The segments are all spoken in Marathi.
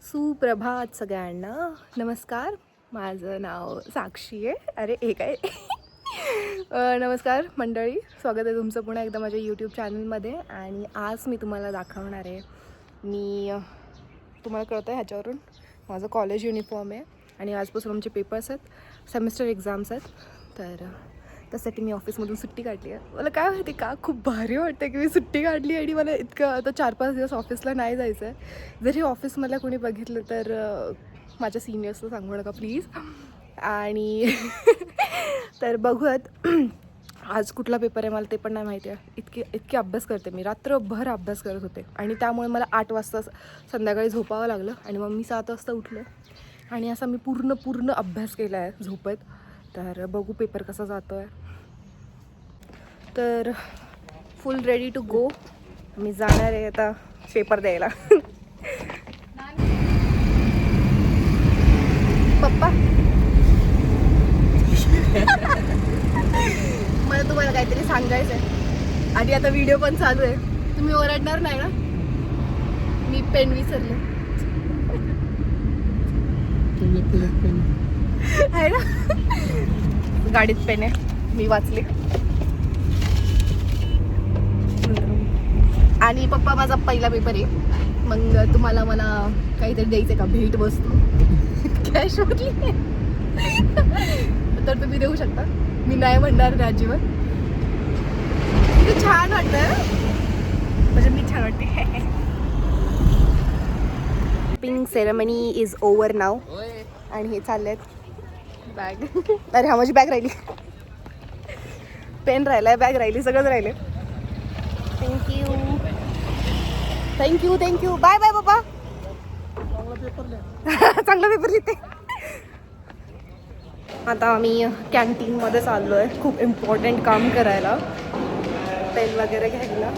सुप्रभात सगळ्यांना. नमस्कार, माझं नाव साक्षी आहे. अरे हे काय नमस्कार मंडळी, स्वागत आहे तुमचं पुन्हा एकदा माझ्या यूट्यूब चॅनलमध्ये. आणि आज मी तुम्हाला दाखवणार आहे, तुम्हाला कळतं आहे ह्याच्यावरून माझं कॉलेज युनिफॉर्म आहे आणि आजपासून आमचे पेपर्स आहेत, सेमिस्टर एक्झाम्स आहेत. तर त्यासाठी मी ऑफिसमधून सुट्टी काढली आहे. मला काय माहिती का खूप भारी वाटतं की मी सुट्टी काढली आणि मला इतकं आता 4-5 दिवस ऑफिसला नाही जायचं आहे. जरी ऑफिस मला कोणी बघितलं तर माझ्या सिनियर्सला सांगू नका प्लीज. आणि तर बघूयात आज कुठला पेपर आहे, मला ते पण नाही माहिती आहे. इतके अभ्यास करते मी, रात्रभर अभ्यास करत होते आणि त्यामुळे मला 8 वाजता संध्याकाळी झोपावं लागलं आणि मग मी 7 वाजता उठले आणि असा मी पूर्ण अभ्यास केला आहे झोपेत. तर बघू पेपर कसा जातो आहे. तर फुल रेडी टू गो. मी जाणार आहे आता पेपर द्यायला. पप्पा मला तुम्हाला काहीतरी सांगायचं आहे आणि आता व्हिडिओ पण चालू आहे. तुम्ही ओरडणार नाही ना? मी पेन विसरले आहे ना, गाडीत पेन आहे, मी वाचले. आणि पप्पा माझा पहिला पेपर आहे, मग तुम्हाला मला काहीतरी द्यायचं आहे का, भेट वस्तू कॅश मधली तर तुम्ही देऊ शकता. मी नाही म्हणणार ना अजिबात. छान वाटतं म्हणजे मी छान वाटते. पिंग सेरेमनी इज ओव्हर नाव आणि हे चालले आहेत बॅग. अरे हा माझी बॅग राहिली, पेन राहिलाय, बॅग राहिली, सगळंच राहिले. थँक्यू बाय बाय बाबा. चांगला पेपर लिहिते. आता आम्ही कॅन्टीनमध्ये चाललो आहे खूप इम्पॉर्टंट काम करायला, पेन वगैरे घ्यायला.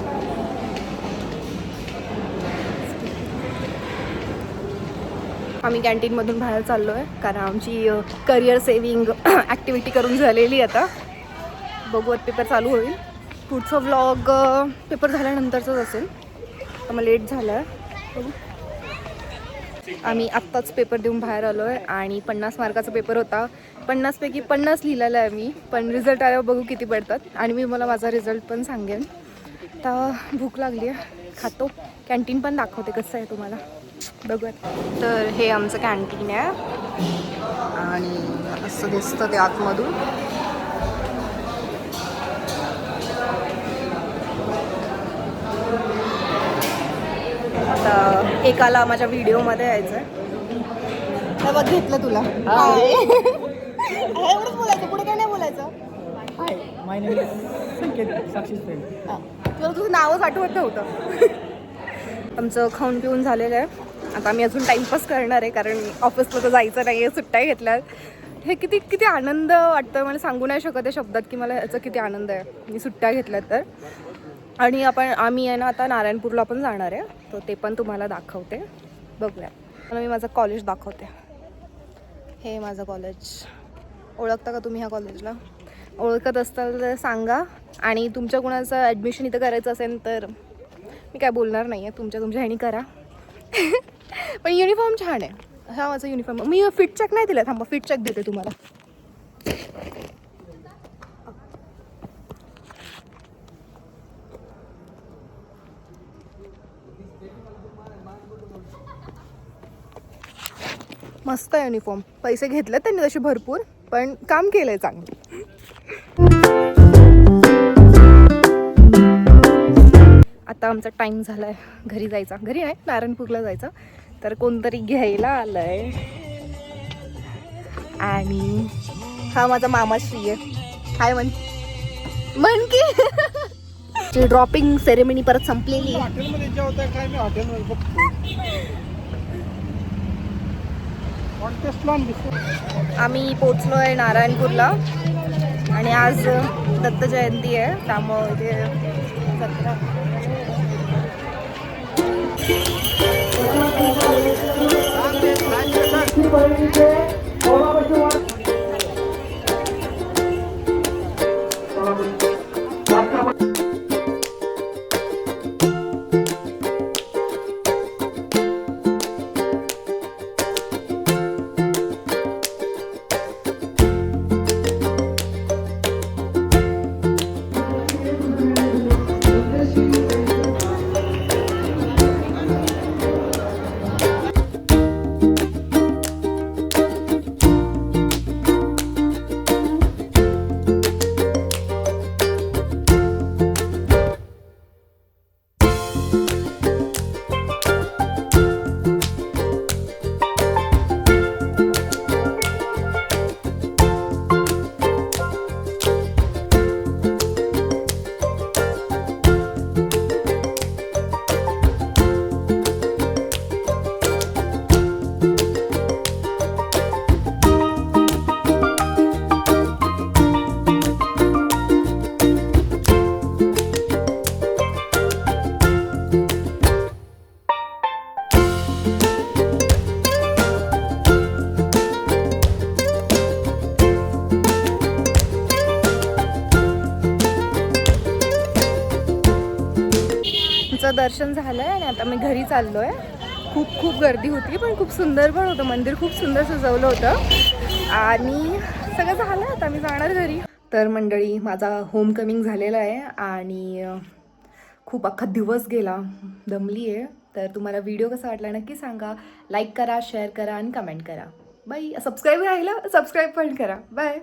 आम्ही कॅन्टीनमधून बाहेर चाललो आहे कारण आमची करिअर सेविंग ॲक्टिव्हिटी करून झालेली. आता बघू पेपर चालू होईल. पुढचा व्लॉग पेपर झाल्यानंतरचाच असेल. मग लेट झालं आहे. आम्ही आत्ताच पेपर देऊन बाहेर आलो आहे आणि 50 मार्काचा पेपर होता. 50 पैकी 50 लिहिलेला आहे मी, पण रिझल्ट आल्यावर बघू किती पडतात आणि मी मला माझा रिझल्ट पण सांगेन. आता भूक लागली आहे, खातो. कॅन्टीन पण दाखवते कसं आहे तुम्हाला, बघूयात. तर हे आमचं कॅन्टीन आहे आणि असं दिसतं ते आतमधून. आता एकाला माझ्या व्हिडिओमध्ये यायचं आहे. बघ घेतलं तुला. एवढंच बोलायचं, पुढे काय नाही बोलायचं. तुला तुझं नावच आठवत नव्हतं. आमचं खाऊन पिऊन झालेलं आहे. आता आम्ही अजून टाईमपास करणार आहे कारण ऑफिसला तर जायचं नाही आहे, सुट्ट्या घेतल्यात. हे किती आनंद वाटतं, मला सांगू नाही शकत आहे शब्दात की मला ह्याचा किती आनंद आहे मी सुट्ट्या घेतल्यात तर. आणि आम्ही आहे ना आता नारायणपूरला पण जाणार आहे, तर ते पण तुम्हाला दाखवते. बघूया. मला मी माझं कॉलेज दाखवते. हे माझं कॉलेज. ओळखता का तुम्ही ह्या कॉलेजला? ओळखत असताल तर सांगा. आणि तुमच्या कोणाचं ॲडमिशन इथं करायचं असेल तर मी काय बोलणार नाही आहे, तुमच्या ह्यानी करा. पण युनिफॉर्म छान आहे. हा माझा युनिफॉर्म. मी फिट चेक नाही दिला, थांबा फिट चेक देते तुम्हाला. मस्त आहे युनिफॉर्म. पैसे घेतले त्यांनी तसे भरपूर, पण काम केलंय चांगलं. आता आमचा टाइम झालाय घरी जायचा. घरी नाही, नारायणपूरला जायचा. तर कोणतरी घ्यायला आलंय आणि हा माझा मामाश्री आहे. हाय म्हण की. ड्रॉपिंग सेरेमनी परत संपलेली. आम्ही पोचलो आहे नारायणपूरला आणि आज दत्त जयंती आहे, त्यामुळे इथे जत्रा. देवीचं दर्शन झालं आहे आणि आता मी घरी चाललो आहे. खूप गर्दी होती पण खूप सुंदर पण होतं मंदिर. खूप सुंदर सजवलं होतं आणि सगळं झालं. आता मी जाणार घरी. तर मंडळी माझा होम कमिंग झालेला आहे आणि खूप अख्खा दिवस गेला. दमली आहे. तर तुम्हाला व्हिडिओ कसा वाटला नक्की सांगा. लाईक करा, शेअर करा आणि कमेंट करा. बाय. सबस्क्राईब राहिलं सबस्क्राईब पण करा. बाय.